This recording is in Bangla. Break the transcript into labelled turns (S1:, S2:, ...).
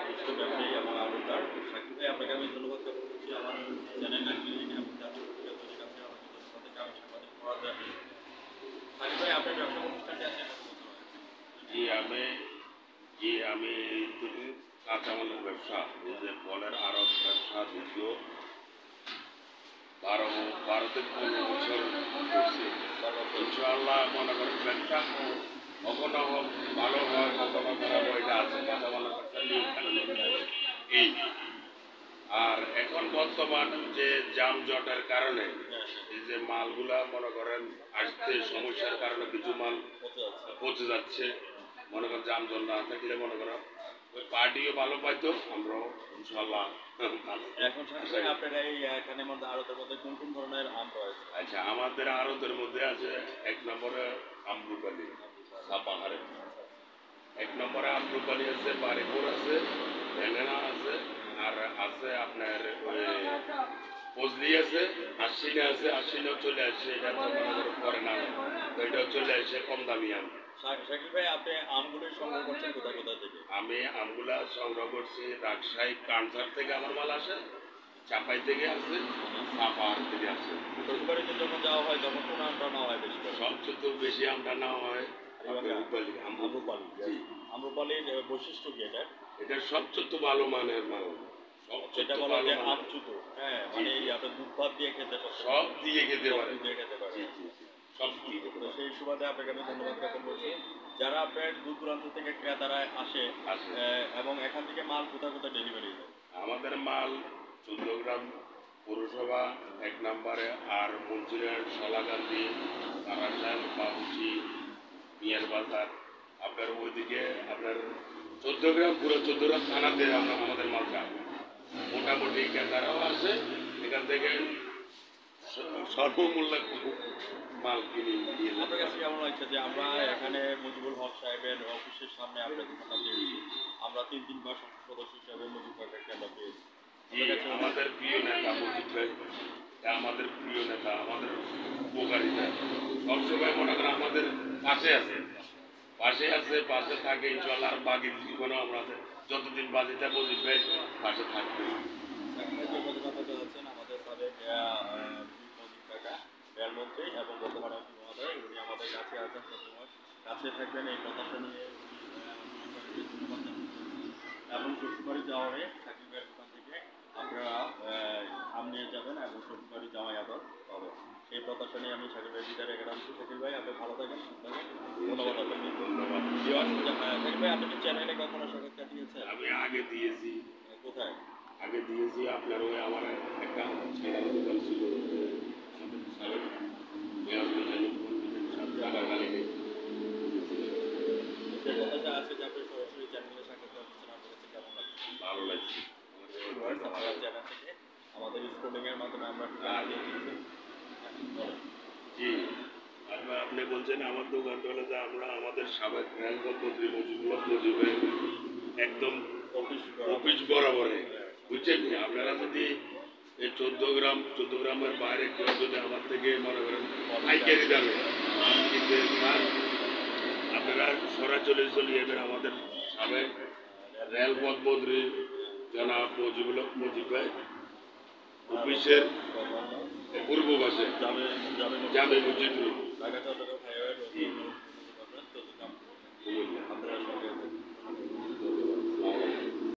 S1: বিশিষ্ট ব্যবসায়ী এবং আড়তদার শাকিব ভাই, আপনাকে আমি ধন্যবাদ জ্ঞাপন করছি আমার চ্যানেল নাগরিক এবং জাতীয় পত্রিকা তৈরির কাজে আমাকে ধন্যবাদ থেকে আমি সাংবাদিক পড়াতে আসছি। শাকিব ভাই, আপনার ব্যবসা প্রতিষ্ঠানটি আছে কত বছর হয়েছে?
S2: জি আমি আমি শুধু কাঁচামালের ব্যবসা, এই যে ফলের আড়ত ব্যবসা দীর্ঘ 12 থেকে 15 বছর করছি। ইনশাআল্লাহ মনে করেন ব্যবসা কখনো ভালো হয় কখনো খারাপ হয়, এটা আছে কাঁচামালের ব্যবসা নিয়ে এই। আর এখন বর্তমান যে যানজটের কারণে এই যে মালগুলা মনে করেন আসতে সমস্যার কারণে কিছু মাল পচে যাচ্ছে। মনে করেন যানজট না থাকলে মনে করেন ওই পার্টিও ভালো পাইতো, আমরাও ইনশাল্লাহ।
S1: এখন শাকিব ভাই, আপনার এই এখানের মধ্যে আড়তের মধ্যে কোন কোন ধরনের আম রয়েছে?
S2: আচ্ছা, আমাদের আড়তের মধ্যে আছে 1 নম্বরে আমরুপালি সাপাহারে, 1 নম্বরে আমরুপালি আছে, বারিপুর আছে, ভেনেনা আছে, আর আছে আপনার ফজলি আছে, আশ্বিনে আছে। আশ্বিনেও চলে আসছে, এটা তো মনে করো পরে না, তো এটাও চলে আসছে কম দামি আম।
S1: শাকিব ভাই, আপনি আমগুলো সংগ্রহ করছেন কোথায় কোথায় থেকে?
S2: আমি আমগুলা সংগ্রহ করছি রাজশাহী কানসার থেকে আমার মাল আসে, চাপাই থেকে আসে, সাপাহার থেকে আসে।
S1: শ্বশুরবাড়িতে যখন যাওয়া হয় তখন কোন আমটা নেওয়া হয় বেশি করে?
S2: সবচেয়ে তো বেশি আমটা নেওয়া হয় রূপালী
S1: আম্রপালি। আম্রপালির বৈশিষ্ট্য কি এটা?
S2: এটা সবচেয়ে ভালো মানের মাল,
S1: যেটা বলা যায় আমচুতো, হ্যাঁ, মানে এই আপনার দুধ ভাত দিয়ে খেতে
S2: সব দিয়ে খেতে
S1: সব
S2: পারে।
S1: দিয়ে খেতে পারে।
S2: সব দিয়ে খেতে
S1: তো
S2: পারে।
S1: সেই সুবাদে আপনাকে আমি ধন্যবাদ জ্ঞাপন করছি। যারা আপনার দূর দূরান্ত থেকে ক্রেতারা আসে এবং এখান থেকে মাল কোথায় কোথায় ডেলিভারি হয়?
S2: আমাদের মাল 14 গ্রাম পৌরসভা 1 নম্বরে, আর মঞ্জুরের শলাগান্ধী, তারাশাল, বাবুচি, মিয়ার বাজার, আপনার ওইদিকে আপনার 14 গ্রাম, পুরো 14 গ্রাম থানাতে আমরা আমাদের মাল যায়। মোটামুটি ক্রেতারাও আসে, এখান থেকে স্বল্পমূল্যে মাল কিনে নিয়ে
S1: আপনার
S2: যেতে
S1: কাছে
S2: পারে।
S1: কেমন লাগছে যে আমরা এখানে মুজিবুল হক সাহেবের অফিসের সামনে আমরা দোকানটা পেয়েছি, আমরা 3 সংসদ সদস্য হিসাবে মুজিব ভাইকে আমরা পেয়েছি।
S2: আমাদের প্রিয় নেতা মুজিব ভাই, আমাদের প্রিয় নেতা, আমাদের উপকারিতা সবসময় মনে করেন আমাদের পাশে আছে, পাশে থাকে ইনশাল্লাহ। আর বাকি জীবনেও আমাদের যতদিন বাজিতে মুজিব ভাই পাশে থাকবে।
S1: আমাদের সাবেক মোদী কাকা রেলমন্ত্রী এবং বর্তমানে এমপি মহোদয়, উনি আমাদের কাছে আছেন, সবসময় কাছে থাকবেন এই প্রত্যাশা নিয়ে ধন্যবাদ জানাচ্ছি। এবং শ্বশুরবাড়ি যাওয়ারে শাকিব ভাইয়ের দোকান থেকে আপনারা আম নিয়ে যাবেন এবং শ্বশুরবাড়ি জামাই আদর পাবেন, সেই প্রত্যাশা নিয়ে আমি শাকিব ভাই বিদায় রেখে রাখছি। শাকিব ভাই, আপনি ভালো থাকেন, সুস্থ থাকেন, ধন্যবাদ আপনাকে।
S2: ধন্যবাদ।
S1: শাকিব ভাই, আপনি কি চ্যানেলে কখনো সাক্ষাৎকার দিয়েছেন?
S2: আমি আগে দিয়েছি,
S1: কোথায়?
S2: আগে দিয়েছি আপনার ওই আমার একটা ছেলের দোকান ছিল আমাদের সাবেক মেয়র টাকাকালীন।
S1: যে কথাটা আছে যে আপনি সরাসরি চ্যানেলে সাক্ষাৎকার দিচ্ছেন, আপনার কাছে কেমন লাগছে?
S2: ভালো লাগছে।
S1: আমাদের চ্যানেল থেকে আমাদের স্ক্রলিং এর মাধ্যমে আমরা
S2: জি, আপনি বলছেন আমার দোকানটা হলো যে আমরা আমাদের সাবেক রেলপথ মন্ত্রী মুজিবুল মুজিবের একদম অফিস বরাবরে, বুঝছেন? আপনারা যদি এই 14 গ্রামের বাইরে কেউ যদি আমার থেকে মনে করেন পাইকারি দামে কিনতে চান, আপনারা সরাসরি চলে যাবেন আমাদের সাবেক রেলপথ মন্ত্রী জনাব মুজিব ভাই অফিসের পূর্ব পাশে জামে মসজিদ।
S1: ঢাকা চট্টগ্রাম হাইওয়ে আপনারা